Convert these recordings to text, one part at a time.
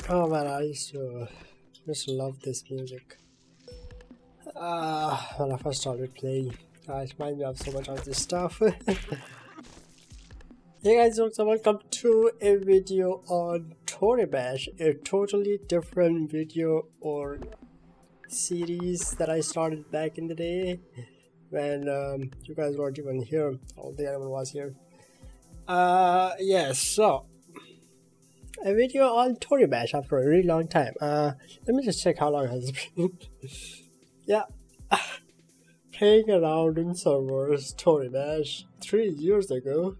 Oh man, I used to love this music. When I first started playing, it reminds me of so much of this stuff. Hey guys, welcome to a video on Toribash, a totally different video or series that I started back in the day when you guys weren't even here. I don't think anyone was here. Yes, so a video on Toribash after a really long time. Let me just check how long has it been. Yeah, playing around in servers Toribash 3 years ago.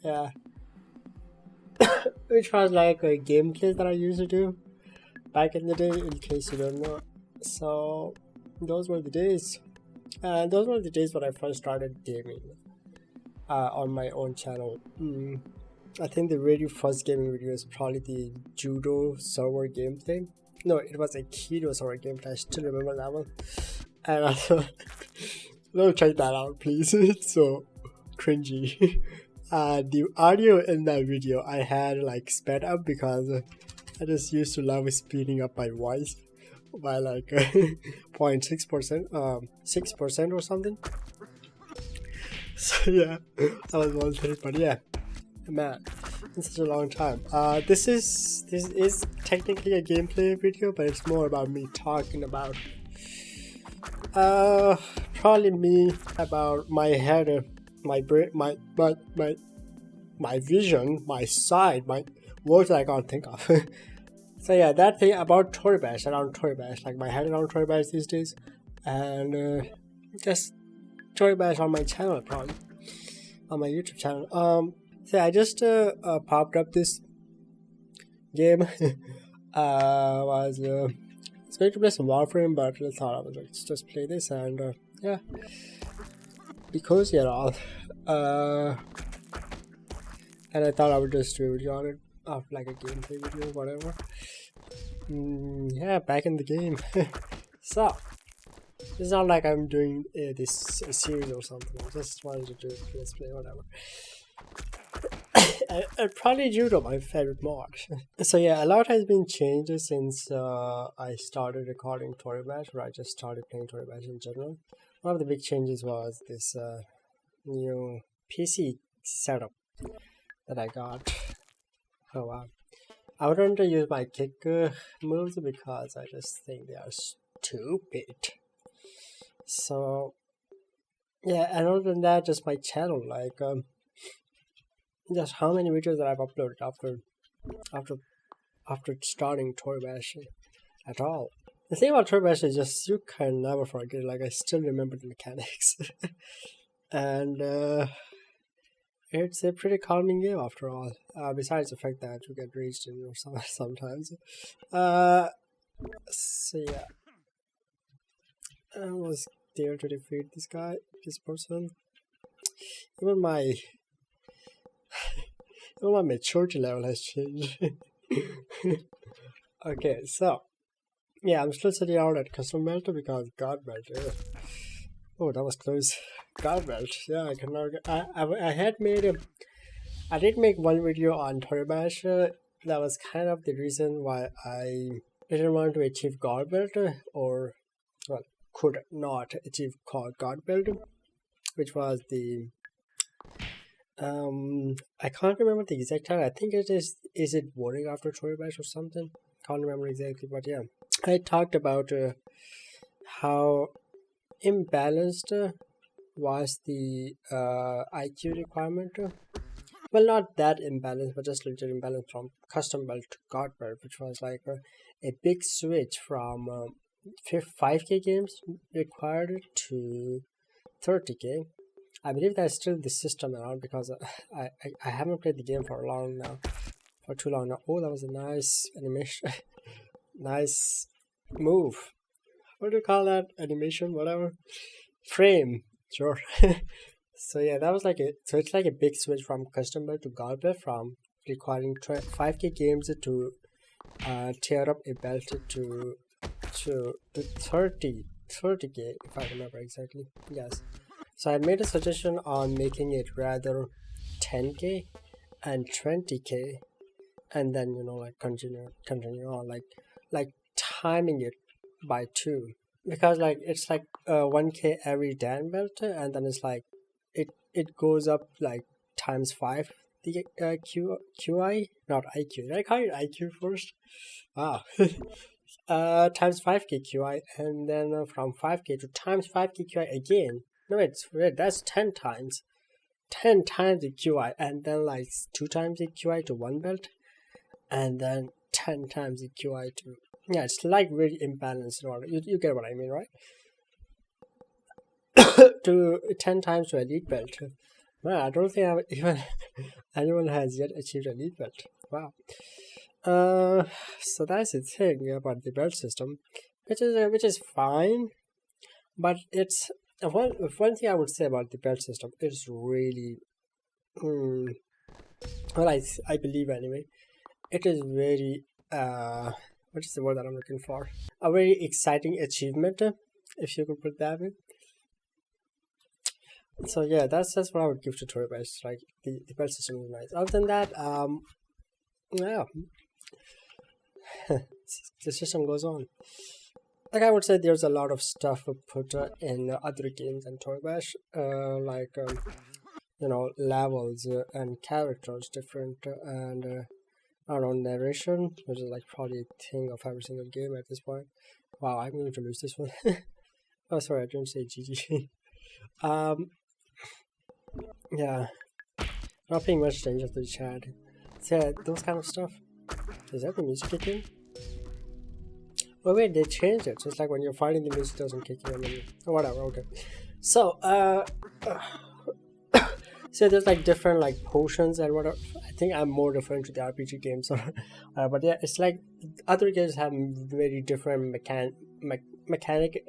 Yeah, which was like a gameplay that I used to do back in the day, in case you don't know. So those were the days, and those were the days when I first started gaming on my own channel. I think the very first gaming video was probably the judo server gameplay. No, it was a keto server gameplay. I still remember that one. And I thought, don't check that out, please. It's so cringy. The audio in that video I had like sped up because I just used to love speeding up my voice by like 0.6%, 6% or something. So yeah, that was one thing. But yeah, man, it's such a long time. This is technically a gameplay video, but it's more about me talking about probably me about my head, my brain, my vision, my side, my words that I can't think of. So yeah, that thing about Toribash, around Toribash, like my head around Toribash these days, and just Toribash on my channel, probably on my YouTube channel. So I just popped up this game. It's going to play some Warframe, but I thought I was like, let's just play this, and yeah, because you're all. And I thought I would just do a video on it after like a gameplay video, whatever. Yeah, back in the game. So it's not like I'm doing this series or something. I just wanted to do it, let's play, whatever. And probably judo, my favorite mod. So yeah, a lot has been changed since I started recording Toribash, or I just started playing Toribash in general. One of the big changes was this new PC setup that I got. Oh wow. I wouldn't use my kick moves because I just think they are stupid. So yeah, and other than that, just my channel, like just how many videos that I've uploaded after starting Toribash at all. The thing about Toribash is just you can never forget. Like I still remember the mechanics, and it's a pretty calming game after all. Besides the fact that you get raged in or sometimes. So yeah, I was there to defeat this person. Even my maturity level has changed. Okay, so yeah, I'm still sitting out at custom belt because god belt. Oh, that was close. God belt. Yeah, I cannot. I did make one video on Toribash. That was kind of the reason why I didn't want to achieve god belt, or well, could not achieve god belt, which was the I can't remember the exact time. I think it is it warning after Toribash or something? Can't remember exactly, but yeah, I talked about how imbalanced was the IQ requirement. Well, not that imbalanced, but just a little imbalance from custom belt to god belt, which was like a big switch from 5k games required to 30k. I believe that's still the system around because I haven't played the game for too long now. Oh, that was a nice animation. Nice move. What do you call that? Animation, whatever. Frame, sure. So yeah, that was like it's like a big switch from custom belt to god belt, from requiring 5k games to tear up a belt to 30k, if I remember exactly. Yes. So I made a suggestion on making it rather 10k and 20k and then like continue on, like timing it by 2, because like it's like 1k every Dan belt, and then it's like it goes up like times 5 the QI, not IQ. Did I call it IQ first? Wow. Times 5k QI, and then from 5k to times 5k QI again. No, wait, that's 10 times. 10 times the QI, and then like 2 times the QI to 1 belt, and then 10 times the QI to... Yeah, it's like really imbalanced in order. You get what I mean, right? To 10 times to elite belt. Man, I don't think even anyone has yet achieved elite belt. Wow. So that's the thing about the belt system, which is fine, but it's one thing I would say about the belt system is really, well, I believe anyway, it is very what is the word that I'm looking for? A very exciting achievement, if you could put it that way. So yeah, that's what I would give to Toribash. Like the belt system is nice. Other than that, yeah, the system goes on. Like I would say, there's a lot of stuff put in other games than Toribash, like levels and characters different, and I don't know, narration, which is like probably a thing of every single game at this point. Wow, I'm going to lose this one. Oh, sorry, I didn't say GG. Yeah, not paying much attention to the chat. So yeah, those kind of stuff. Is that the music kick in? Oh wait, they changed it. So it's like when you're fighting, the music doesn't kick in. Or whatever. Okay. So so there's like different like potions and whatever. I think I'm more referring to the RPG games, but yeah, it's like other games have very different mechanic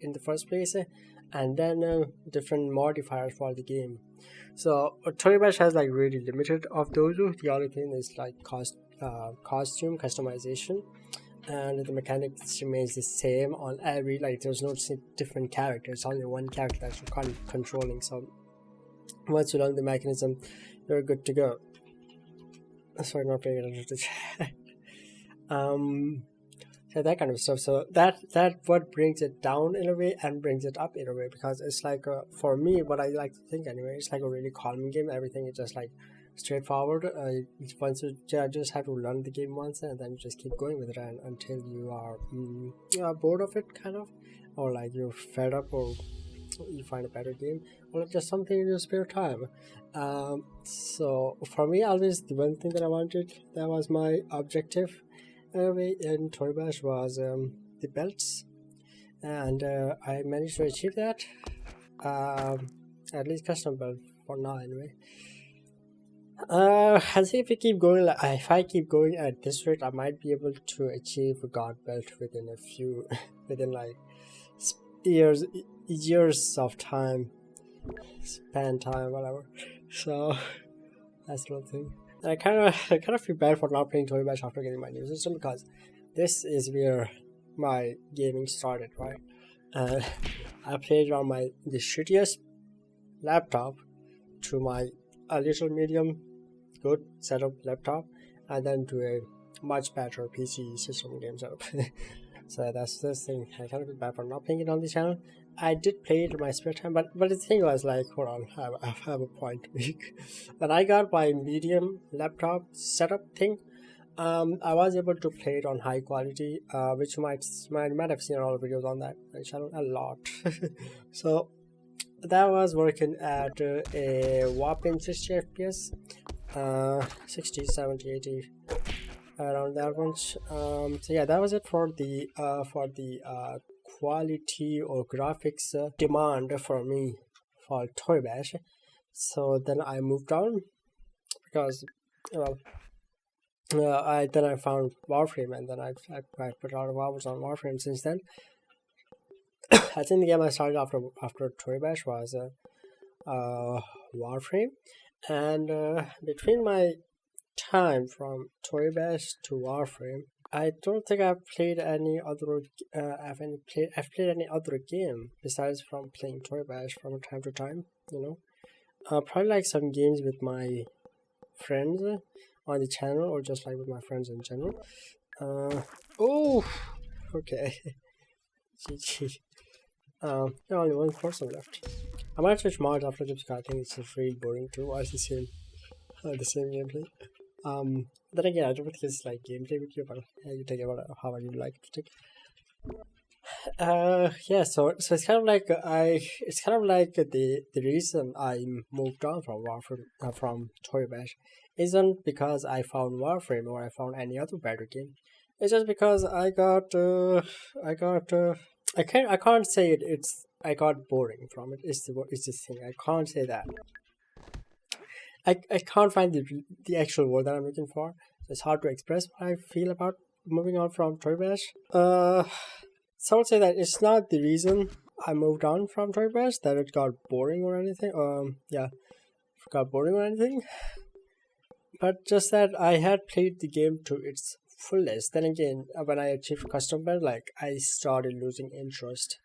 in the first place, and then different modifiers for the game. So Toribash has like really limited of those. The other thing is like costume customization, and the mechanics remains the same on every, like there's no different character. It's only one character that you're controlling. So once you learn the mechanism, you're good to go. Sorry, not paying attention to the chat. So that kind of stuff. So that what brings it down in a way and brings it up in a way, because it's like for me, what I like to think anyway, it's like a really calming game. Everything is just like straightforward. Once you just have to learn the game once, and then you just keep going with it until you are bored of it, kind of, or like you're fed up, or you find a better game, or just something in your spare time. So for me, always the one thing that I wanted, that was my objective in Toribash, was the belts, and I managed to achieve that, at least custom belt for now anyway. I think if I keep going at this rate, I might be able to achieve a god belt within within like years of time, whatever. So that's the thing. I kind of feel bad for not playing Toribash after getting my new system, because this is where my gaming started, right? I played on the shittiest laptop to my a little medium good setup laptop, and then to a much better PC system game setup. So that's this thing. I kind of feel bad for not playing it on the channel. I did play it in my spare time, but the thing was like, hold on, I have a point to make. When I got my medium laptop setup thing, I was able to play it on high quality, which you might have seen all the videos on that channel a lot. So that was working at a whopping 60 FPS, 60, 70, 80, around that much. So yeah, that was it for the quality or graphics demand for me for Toribash. So then I moved on, because I found Warframe, and then I put a lot of hours on Warframe since then. I think the game I started after Toribash was Warframe, and between my time from Toribash to Warframe, I don't think I've played any other. I've played any other game besides from playing Toribash from time to time. Probably like some games with my friends, on the channel or just like with my friends in general. Oh, okay. GG. There only one person left. I might switch mods after this because I think it's just really boring to watch the same gameplay. Then again, I don't think it's like gameplay video, but you take it how you like to take. Yeah, so it's kind of like the reason I moved on from Warframe from Toribash isn't because I found Warframe or I found any other better game. It's just because I can't say I got boring from it. It's this thing. I can't say that. I can't find the actual word that I'm looking for. It's hard to express what I feel about moving on from Toribash. So I would say that it's not the reason I moved on from Toribash that it got boring or anything. Yeah, it got boring or anything. But just that I had played the game to its fullest. Then again, when I achieved custom build, like I started losing interest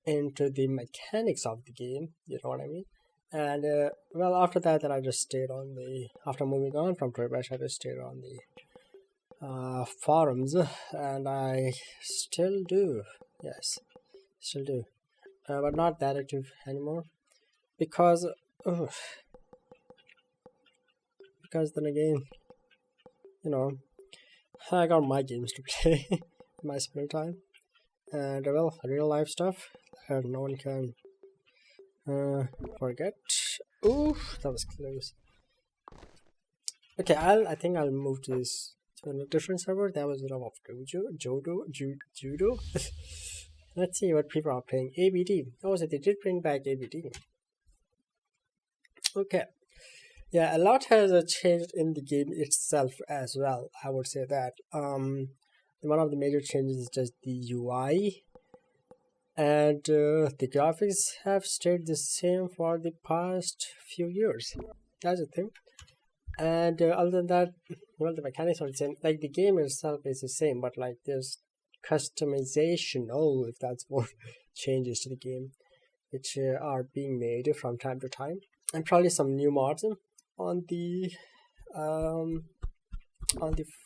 into the mechanics of the game. You know what I mean? And well, after that, then I just stayed on the. After moving on from Toribash, I just stayed on the forums, and I still do. Yes, still do, but not that active anymore because then again, you know, I got my games to play in my spare time, and well, real life stuff that no one can forget. Oof, that was close. Okay, I think I'll move to this. On a different server. That was of judo. Let's see what people are playing. ABD. Oh, so they did bring back ABD. Okay. Yeah, a lot has changed in the game itself as well. I would say that. One of the major changes is just the UI, and the graphics have stayed the same for the past few years. That's the thing. And other than that, well, the mechanics are the same. Like the game itself is the same, but like there's customization. Oh, if that's what changes to the game, which are being made from time to time, and probably some new mods on the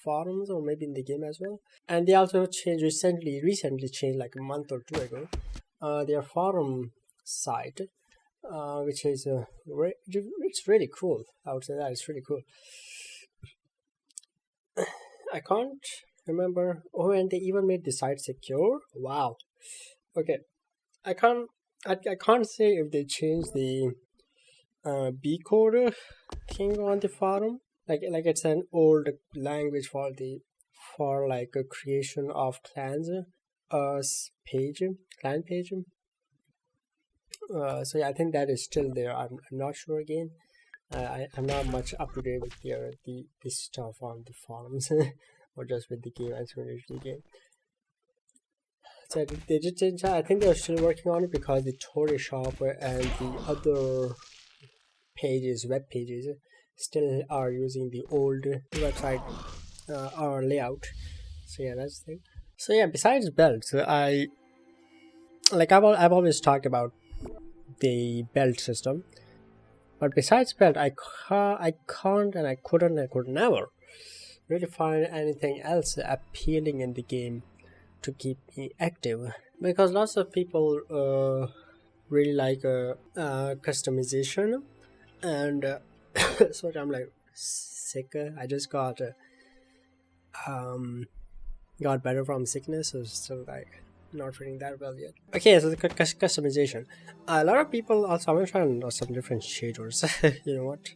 forums or maybe in the game as well. And they also changed recently changed like a month or two ago. Their forum site. Which is it's really cool. I would say that it's really cool. I can't remember. Oh, and they even made the site secure. Wow. Okay, I can't say if they changed the B code thing on the forum. Like it's an old language for like a creation of clans clan page. So yeah, I think that is still there. I'm not sure again. I'm not much up to date with the stuff on the forums or just with the game as related to the game. So they did change that. I think they're still working on it because the Tori shop and the other web pages still are using the old website or layout. So yeah, that's the thing. So yeah, besides belts, I've always talked about the belt system, but besides belt, I can't and I could never really find anything else appealing in the game to keep me active, because lots of people really like customization, and so I'm like sick. I just got better from sickness, so still like not feeling that well yet. Okay, so the customization. A lot of people also, I'm gonna try some different shaders. You know what?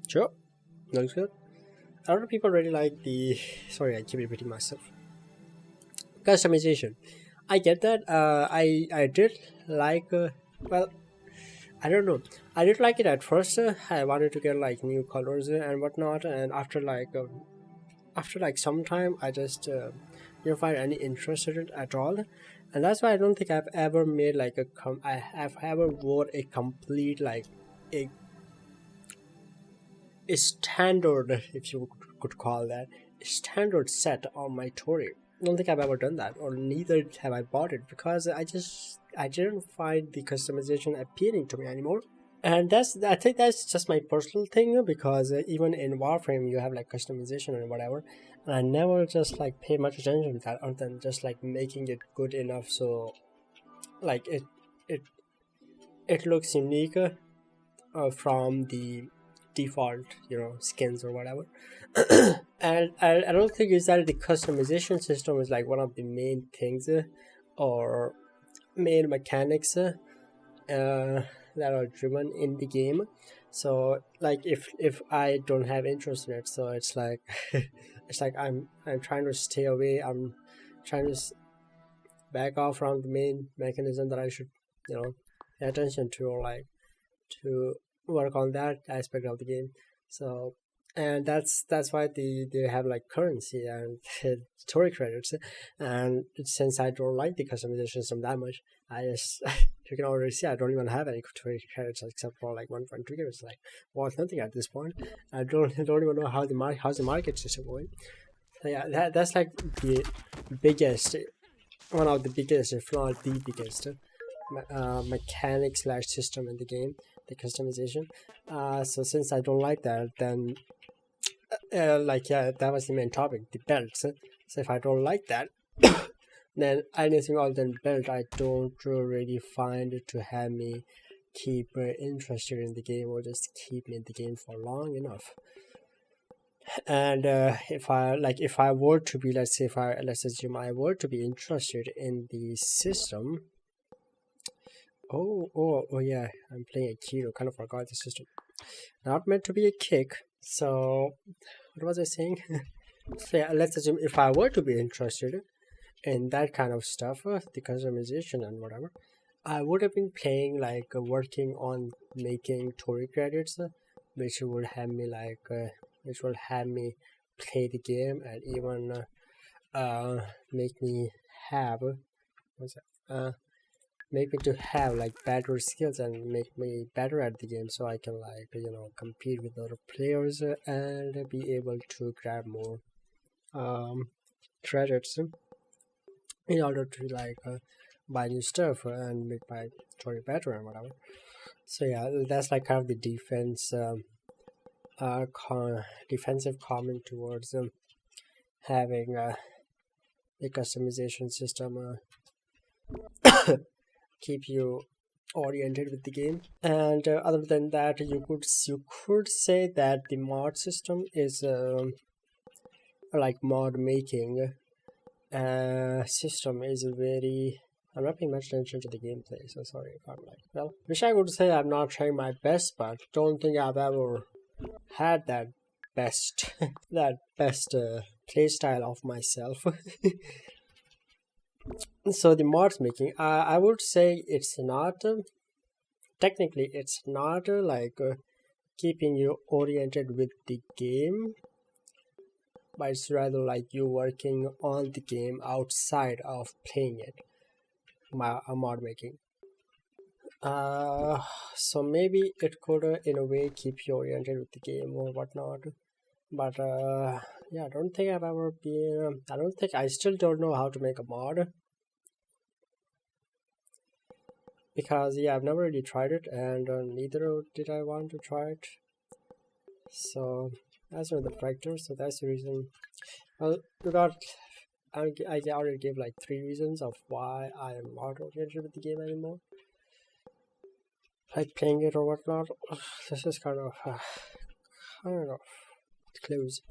Sure, looks good. A lot of people really like the. Sorry, I keep repeating myself. Customization. I get that. I did like. Well, I don't know. I did like it at first. I wanted to get like new colors and whatnot, and after some time, I just didn't find any interest in it at all, and that's why I don't think I've ever made like I have ever wore a complete like a standard, if you could call that, a standard set on my Tori. I don't think I've ever done that, or neither have I bought it, because I didn't find the customization appealing to me anymore. And I think that's just my personal thing, because even in Warframe you have like customization and whatever, and I never just like pay much attention to that other than just like making it good enough so like it it looks unique from the default, you know, skins or whatever. And I don't think it's that the customization system is like one of the main things or main mechanics that are driven in the game. So like if I don't have interest in it, so it's like it's like I'm trying to stay away. I'm trying to back off from the main mechanism that I should, you know, pay attention to, or like to work on that aspect of the game. So and that's why they have like currency and story credits. And since I don't like the customization system that much, I just you can already see I don't even have any story credits except for like 1.2 games, like worth nothing at this point. I don't even know how how's the market system going. So yeah, that's like the biggest, one of the biggest, if not the biggest, mechanic slash system in the game, the customization. So since I don't like that, then like yeah, that was the main topic, the belts. So if I don't like that, then anything other than belt, I don't really find it to have me keep interested in the game, or just keep me in the game for long enough. And if I were to be, let's assume I were to be interested in the system. Oh yeah, I'm playing a Kiro, kind of forgot the system. Not meant to be a kick. So what was I saying? So yeah, let's assume if I were to be interested in that kind of stuff, the customization and whatever, I would have been playing like working on making Tori credits, which would have me which will have me play the game and even make me have what's that? Make me to have like better skills and make me better at the game, so I can like, you know, compete with other players and be able to grab more credits in order to like buy new stuff and make my story better and whatever. So yeah, that's like kind of the defensive comment towards having a customization system keep you oriented with the game. And other than that, you could say that the mod system is like mod making system is very, I'm not paying much attention to the gameplay, so sorry if I'm like, well, wish I could say I'm not trying my best, but don't think I've ever had that best that best play style of myself. So the mods making, I would say it's not technically it's not like keeping you oriented with the game, but it's rather like you working on the game outside of playing it. Mod making. So maybe it could in a way keep you oriented with the game or whatnot, but yeah, I don't think I've ever been. I still don't know how to make a mod, because yeah, I've never really tried it, and neither did I want to try it. So that's one of the factors. So that's the reason. Well, I already gave like 3 reasons of why I am not oriented with the game anymore, like playing it or whatnot. This is kind of close.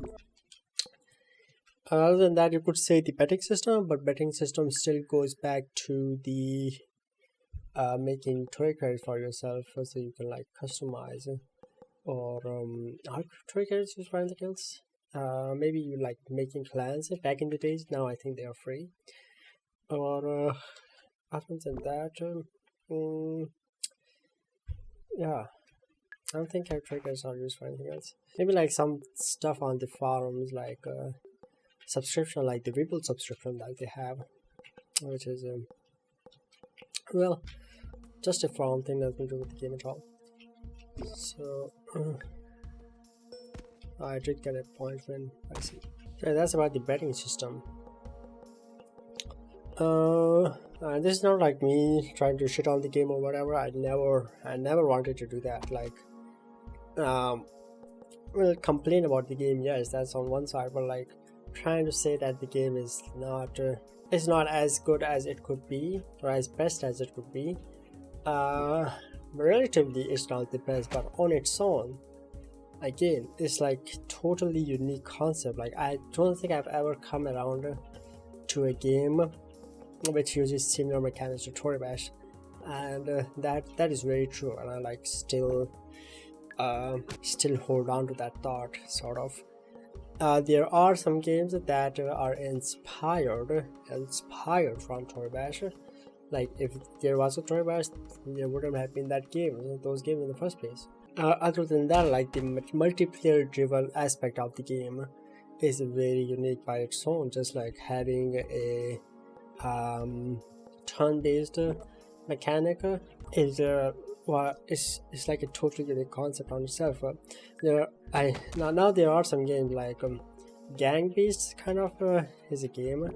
Other than that, you could say the betting system, but betting system still goes back to the making toy credits for yourself, so you can like customize or are toy credits used for anything else? Maybe you like making clans back in the days. Now I think they are free. Or other than that, yeah, I don't think toy credits are used for anything else. Maybe like some stuff on the forums, like subscription, like the Ripple subscription that they have, which is well, just a forum thing, nothing to do with the game at all. So I did get a point when I see. So that's about the betting system. This is not like me trying to shit on the game or whatever. I never wanted to do that. Like, well, complain about the game, yes, that's on one side, but like trying to say that the game is not as good as it could be or as best as it could be. Relatively, it's not the best, but on its own, again, it's like totally unique concept. Like, I don't think I've ever come around to a game which uses similar mechanics to Toribash, and that is very true, and I like still hold on to that thought, sort of. There are some games that are inspired from Toribash. Like, if there was a Toribash, there wouldn't have been those games in the first place. Other than that, like, the multiplayer driven aspect of the game is very unique by its own, just like having a turn-based mechanic is it's like a totally unique concept on itself. Now there are some games like gang-based kind of is a game,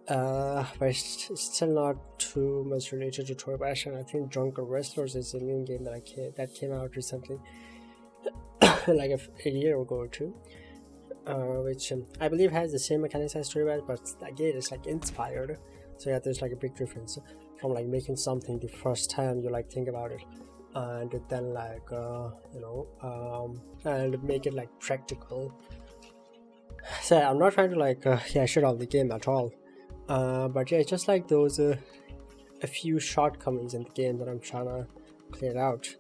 but it's still not too much related to Toribash. And I think Drunken Wrestlers is a new game that came out recently, like a year ago or two. Which I believe has the same mechanics as Toribash, but again, it's like inspired. So yeah, there's like a big difference from like making something the first time you like think about it, and then like and make it like practical. So I'm not trying to like shit on the game at all, but yeah, just like those a few shortcomings in the game that I'm trying to clear out,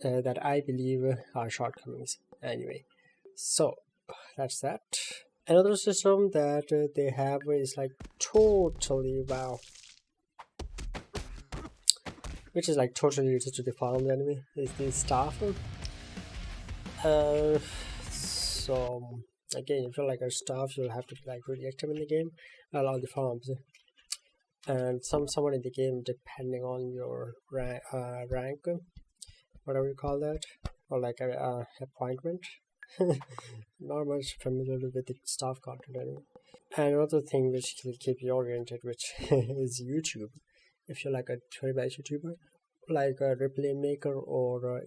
that I believe are shortcomings anyway. So that's that. Another system that they have is like totally wow, which is like totally related to the farm anime, is the staff. So again, if you're like a staff, you'll have to be like really active in the game along the farms, and someone in the game, depending on your rank, whatever you call that, or like a appointment. Not much familiar with the staff content anyway. And another thing which will keep you oriented, which is YouTube. If you're like a Toribash YouTuber, like a replay maker or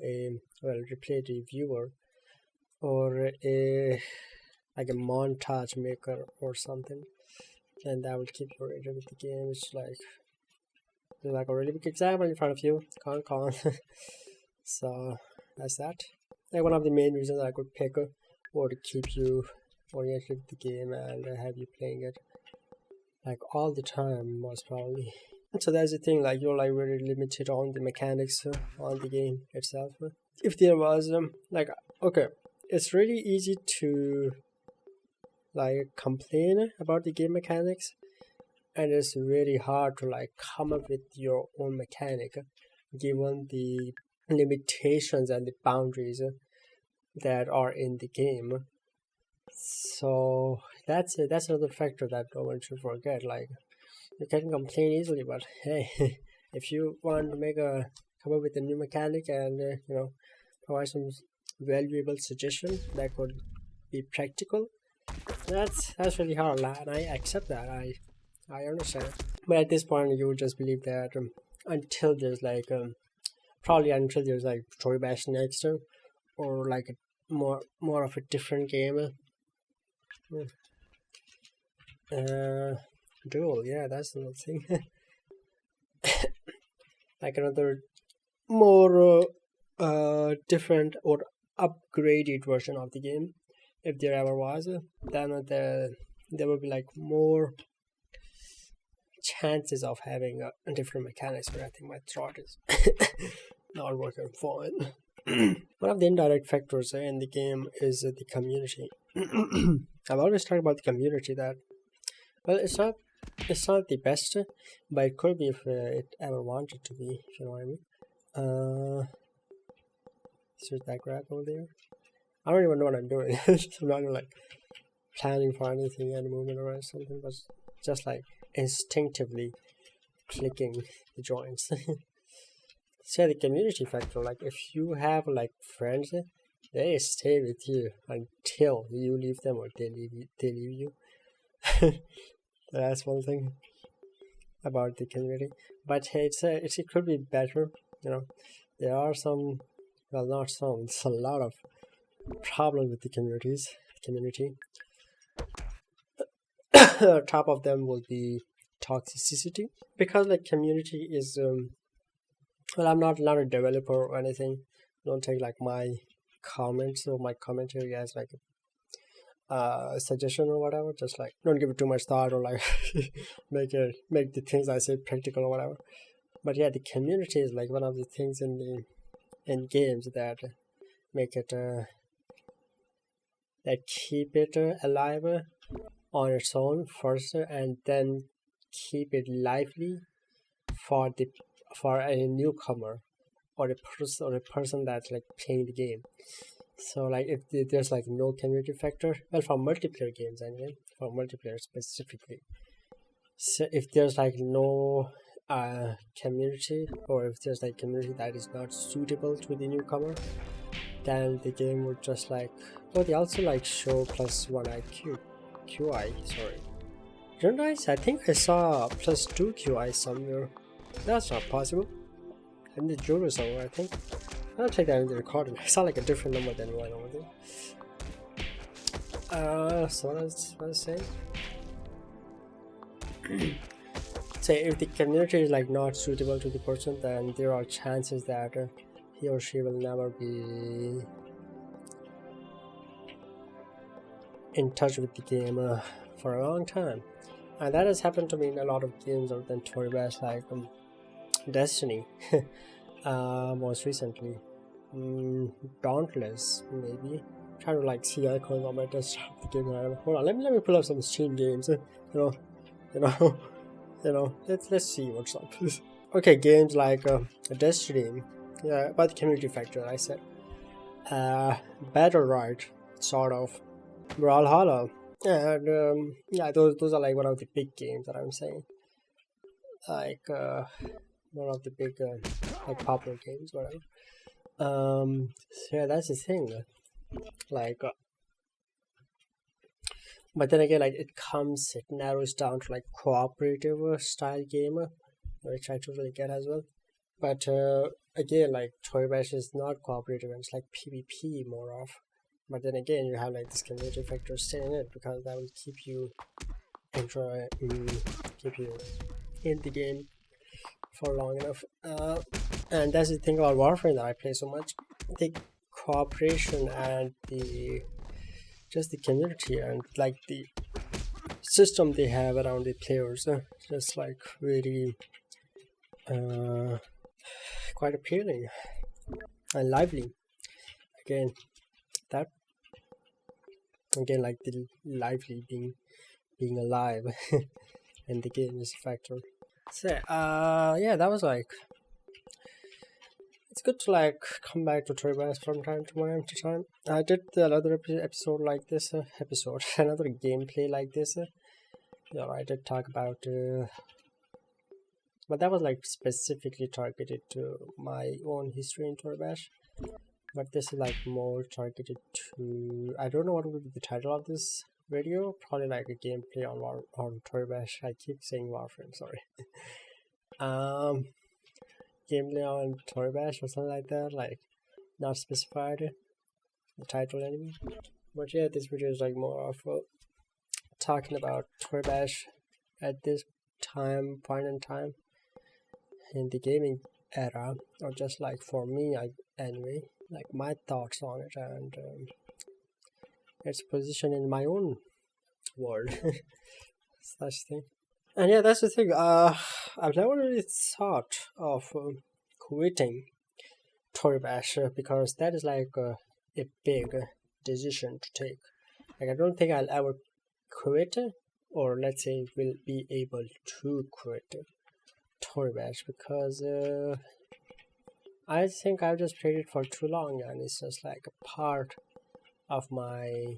replay reviewer, or like a montage maker or something, then that will keep you oriented with the game. It's like there's like a really big example in front of you. Con. So that's that. Like one of the main reasons I could pick or to keep you oriented with the game and have you playing it like all the time, most probably. So that's the thing, like you're like very limited on the mechanics on the game itself. If there was like, okay, it's really easy to like complain about the game mechanics, and it's really hard to like come up with your own mechanic given the limitations and the boundaries that are in the game. So that's another factor that no one should forget. Like, you can complain easily, but hey, if you want to come up with a new mechanic and provide some valuable suggestion that could be practical, that's really hard, and I accept that. I understand, but at this point you would just believe that until there's like until there's like Toribash next, or like a more of a different game. Duel, yeah, that's another thing. Like another more different or upgraded version of the game, if there ever was, then there will be like more chances of having different mechanics. But I think my throat is not working fine. One of the indirect factors in the game is the community. I've always talked about the community that, well, it's not the best, but it could be if it ever wanted to be, if you know what I mean. Search that grab over there. I don't even know what I'm doing. I'm not like planning for anything, any movement or something, but just like instinctively clicking the joints. So the community factor, like if you have like friends, they stay with you until you leave them or they leave you. That's one thing. about the community, but hey, it could be better. You know, there are some, well, not some, it's a lot of problems with the community. Top of them will be toxicity, because like community is well, I'm not a developer or anything. Don't take like my comments or my commentary as like suggestion or whatever. Just like don't give it too much thought, or like make the things I say practical or whatever. But yeah, the community is like one of the things in games that make it that keep it alive on its own first, and then keep it lively for the for a newcomer, or a person that's like playing the game. So like if there's like no community factor, well, for multiplayer games anyway, for multiplayer specifically. So if there's like no community, or if there's like community that is not suitable to the newcomer, then the game would just like, oh, they also like show +1 QI, sorry. Don't I think I saw +2 QI somewhere. That's not possible. In the jewelry somewhere, I think. I'll check that in the recording. I saw like a different number than what I normally do. So what I was saying? Say if the community is like not suitable to the person, then there are chances that he or she will never be in touch with the game for a long time. And that has happened to me in a lot of games other than Toribash, like Destiny, most recently. Dauntless, maybe. Trying to like see icons on my desktop of the game. Hold on, let me pull up some Steam games. You know, let's see what's up. Okay, games like Destiny, yeah, about the community factor. I said, Battle Right, sort of, Brawlhalla, and yeah, those are like one of the big games that I'm saying, like one of the big like popular games, whatever. So yeah, that's the thing. Like, but then again, like it narrows down to like cooperative style game, which I totally get as well. But again, like Toribash is not cooperative, and it's like PvP more of. But then again, you have like this community factor staying in it, because that will keep you keep you in the game for long enough. And that's the thing about Warframe that I play so much. The cooperation and the community and like the system they have around the players, just like really quite appealing and lively. Again, like the lively being alive in the game is a factor. So yeah, that was like, it's good to like come back to Toribash from time to time. I did another episode like this, another gameplay like this. Yeah, I did talk about, but that was like specifically targeted to my own history in Toribash. But this is like more targeted to, I don't know what would be the title of this video. Probably like a gameplay on Toribash. I keep saying Warframe, sorry. Gameplay on Toribash or something like that, like not specified the title anyway. But yeah, this video is like more of talking about Toribash at this point in time in the gaming era, or just like for me, anyway, like my thoughts on it and its position in my own world. Such thing. And yeah, that's the thing. I've never really thought of quitting Toribash, because that is like a big decision to take. Like I don't think I'll ever quit, or let's say will be able to quit Toribash, because I think I've just played it for too long, and it's just like a part of my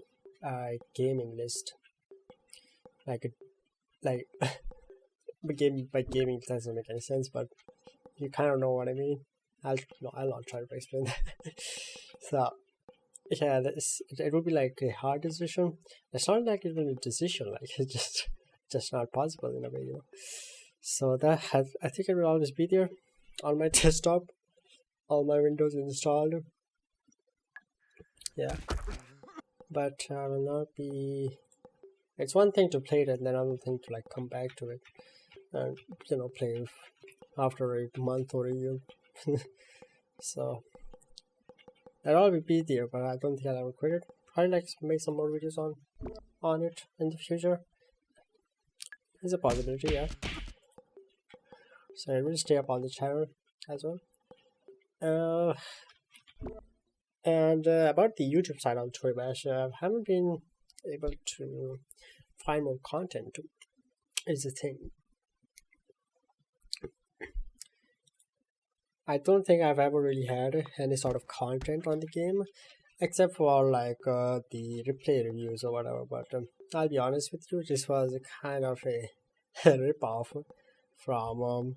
gaming list. Like gaming doesn't make any sense, but you kind of know what I mean. I'll not try to explain that. So yeah, it will be like a hard decision. It's not like it will be a decision, like it's just not possible in a way, So that has, I think it will always be there on my desktop, all my Windows installed. Yeah, but I will not be. It's one thing to play it, and then another thing to like come back to it and play after a month or a year. So that'll always be there, but I don't think I'll ever quit it. Probably like make some more videos on it in the future. It's a possibility, yeah. So I will stay up on the channel as well. And about the YouTube side on Toribash, I haven't been able to find more content. Is the thing. I don't think I've ever really had any sort of content on the game, except for like the replay reviews or whatever. But I'll be honest with you, this was kind of a rip-off from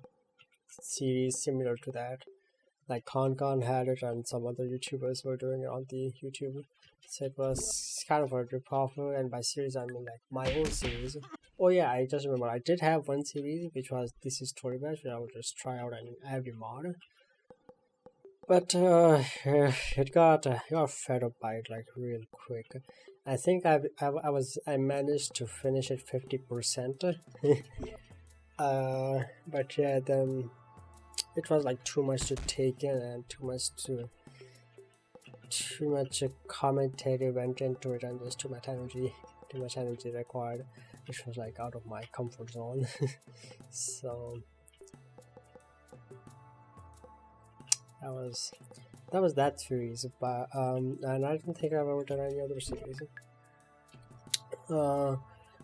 series similar to that. Like Con had it, and some other YouTubers were doing it on the YouTube. So it was kind of a rip-off, and by series I mean like my own series. Oh yeah, I just remember I did have one series which was This is Toribash, where I would just try out every mod. But it got fed up by it like real quick. I think I managed to finish it 50%. But yeah, then it was like too much to take in and too much commentary went into it, and just too much energy required, which was like out of my comfort zone. So that was that series. But and I don't think I've ever done any other series.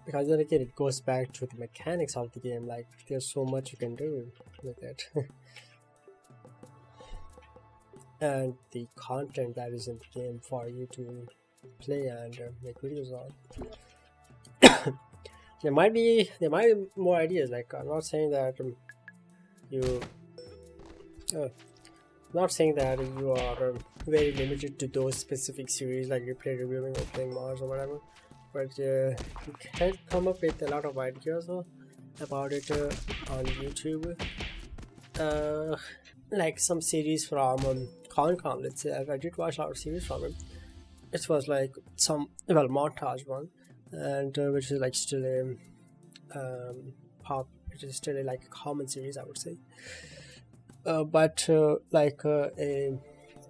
Because then again, it goes back to the mechanics of the game. Like there's so much you can do with it. And the content that is in the game for you to play and make videos on. There might be more ideas. Like I'm not saying that not saying that you are very limited to those specific series, like replay reviewing or playing mods or whatever, but you can come up with a lot of ideas about it on YouTube. Like some series from Con, let's say. I did watch a lot of series from him. It was like some montage one, and which is like still a which is still like a common series, I would say. But the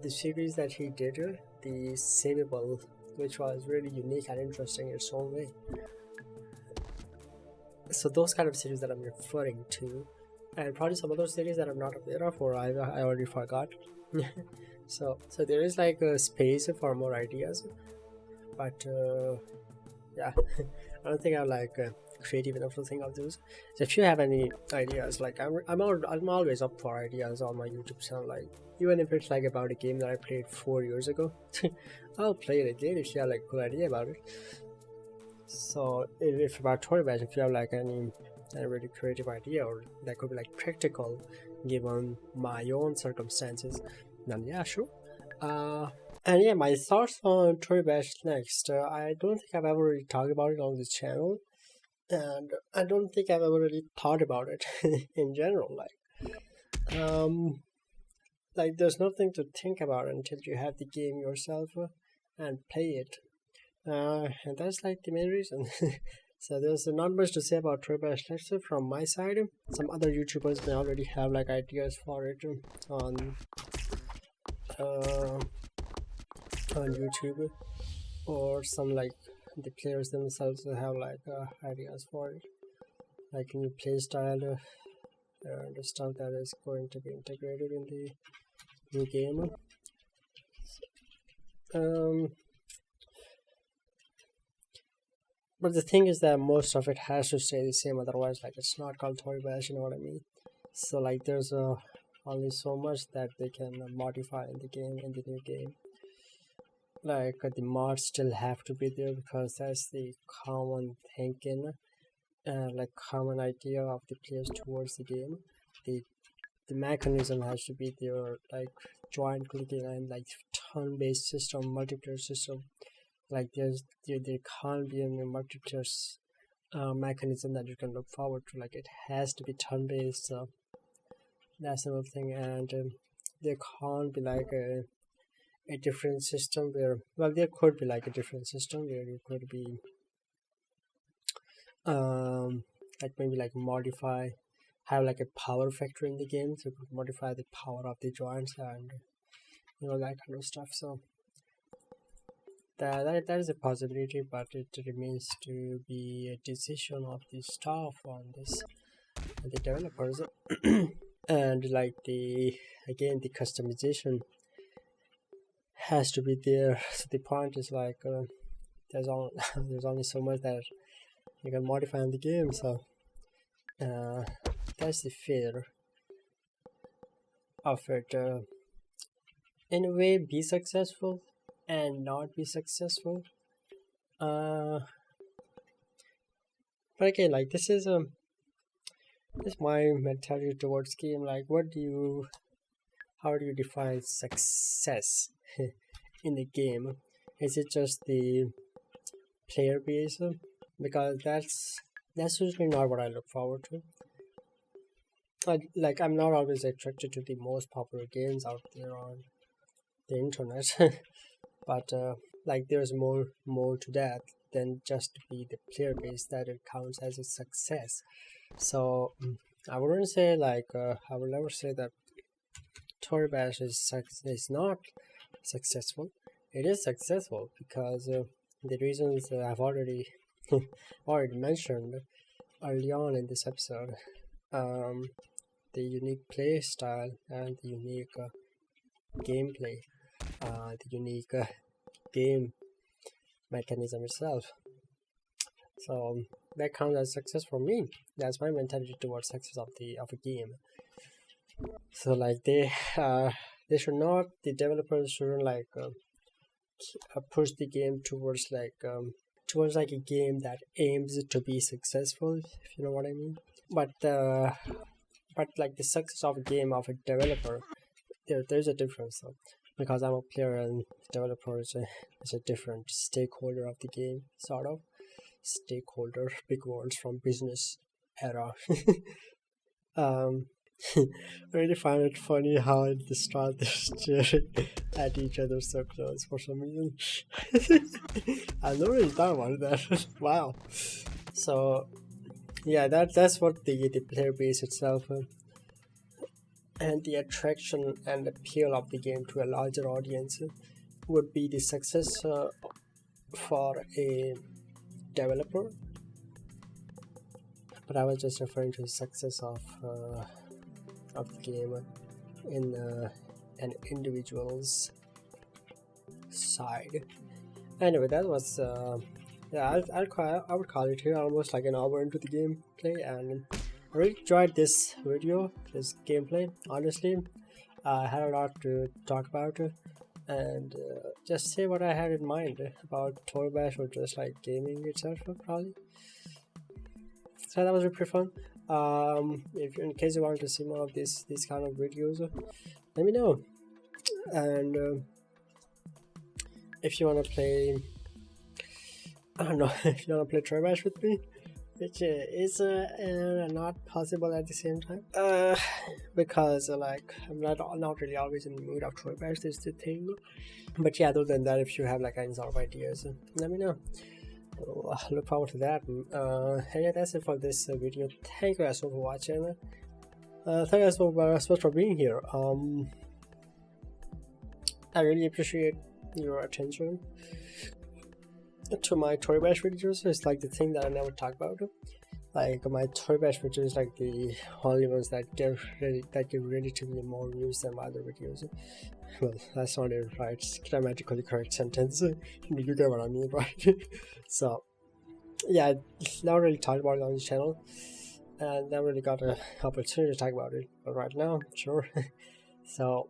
series that he did, the Savable, which was really unique and interesting in its own way. So those kind of series that I'm referring to, and probably some other series that I'm not aware of or I already forgot. so there is like a space for more ideas, but yeah, I don't think I'm like creative enough to think of those. So if you have any ideas, like I'm always up for ideas on my YouTube channel. Like even if it's like about a game that I played 4 years ago, I'll play it again if you have like a good idea about it. So if about Toribash, if you have like any really creative idea, or that could be like practical given my own circumstances, then yeah, sure. And yeah, my thoughts on Toribash next. I don't think I've ever really talked about it on this channel, and I don't think I've ever really thought about it in general. Like there's nothing to think about until you have the game yourself and play it, and that's like the main reason. So there's not much to say about Toribash Lecture from my side. Some other YouTubers may already have like ideas for it on YouTube, or some like the players themselves have like ideas for it, like new play style and the stuff that is going to be integrated in the new game. But the thing is that most of it has to stay the same, otherwise like it's not called Toribash, you know what I mean? So like there's only so much that they can modify in the game, in the new game. Like the mods still have to be there because that's the common thinking, like common idea of the players towards the game. The mechanism has to be there, like joint clicking and like turn-based system, multiplayer system. Like there can't be any multiplayer mechanism that you can look forward to. Like it has to be turn-based, so that's another thing. And there can't be like a different system where, well, there could be like a different system where you could be like maybe like have like a power factor in the game, so you could modify the power of the joints and that kind of stuff. So that is a possibility, but it remains to be a decision of the staff on this, the developers. And like the customization has to be there. So the point is like there's only so much that you can modify in the game, so that's the fear of it. In a way, be successful and not be successful. But again, like this is my mentality towards game. Like, how do you define success in the game? Is it just the player base? Because that's usually not what I look forward to. I'm not always attracted to the most popular games out there on the internet, but like there's more to that than just be the player base that it counts as a success. So I wouldn't say I will never say that Toribash is not successful. It is successful because the reasons I've already mentioned early on in this episode. The unique play style and the unique gameplay, the unique game mechanism itself. So that counts as success for me. That's my mentality towards success of a game. So like the developers shouldn't push the game towards a game that aims to be successful, if you know what I mean. But like the success of a game of a developer, there's a difference though, because I'm a player and the developer is a different stakeholder of the game, sort of. Stakeholder, big words from business era. I really find it funny how at the start they're staring at each other so close for some reason. I've never really thought about that. Wow. So yeah, that's what the player base itself and the attraction and appeal of the game to a larger audience would be the success for a developer. But I was just referring to the success of the game in an individual's side. Anyway, that was I would call it here almost like an hour into the gameplay, and I really enjoyed this video, this gameplay. Honestly, I had a lot to talk about and just say what I had in mind about Toribash or just like gaming itself, probably. So that was pretty fun. If in case you want to see more of these kind of videos, let me know. And if you want to play, I don't know, if you want to play Toribash with me, which is not possible at the same time, because I'm not really always in the mood of Toribash. This is the thing. But yeah, other than that, if you have like any sort of ideas, let me know. I look forward to that. And yeah, that's it for this video. Thank you guys so much for watching. Thank you guys so much for being here. I really appreciate your attention to my Toribash videos. It's like the thing that I never talk about. Like my Toribash videos, like the only ones that give relatively more views than my other videos. Well, that's not a right grammatically correct sentence. You get what I mean, right? So yeah, I never really talked about it on the channel, and never really got an opportunity to talk about it. But right now, sure. So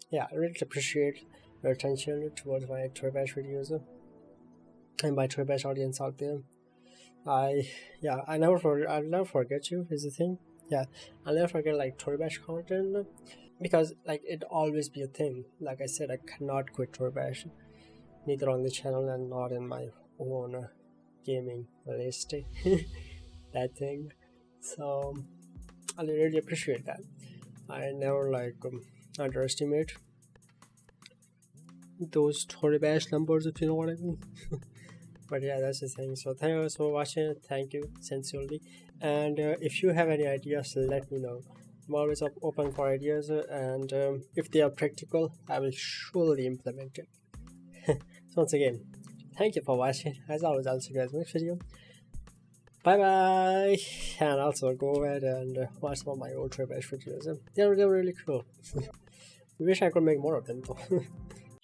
yeah, I really appreciate your attention towards my Toribash videos and my Toribash audience out there. I'll never forget you is the thing. Yeah, I'll never forget like Toribash content, because like it always be a thing. Like I said, I cannot quit Toribash, neither on the channel and not in my own gaming list. That thing. So I really appreciate that. I never underestimate those Toribash numbers, if you know what I mean. But yeah, that's the thing. So thank you for watching. Thank you sincerely. And if you have any ideas, let me know. I'm always open for ideas, and if they are practical, I will surely implement it. So once again, thank you for watching. As always, I'll see you guys in the next video. Bye bye. And also go ahead and watch some of my old Toribash videos. They're really cool. Wish I could make more of them though.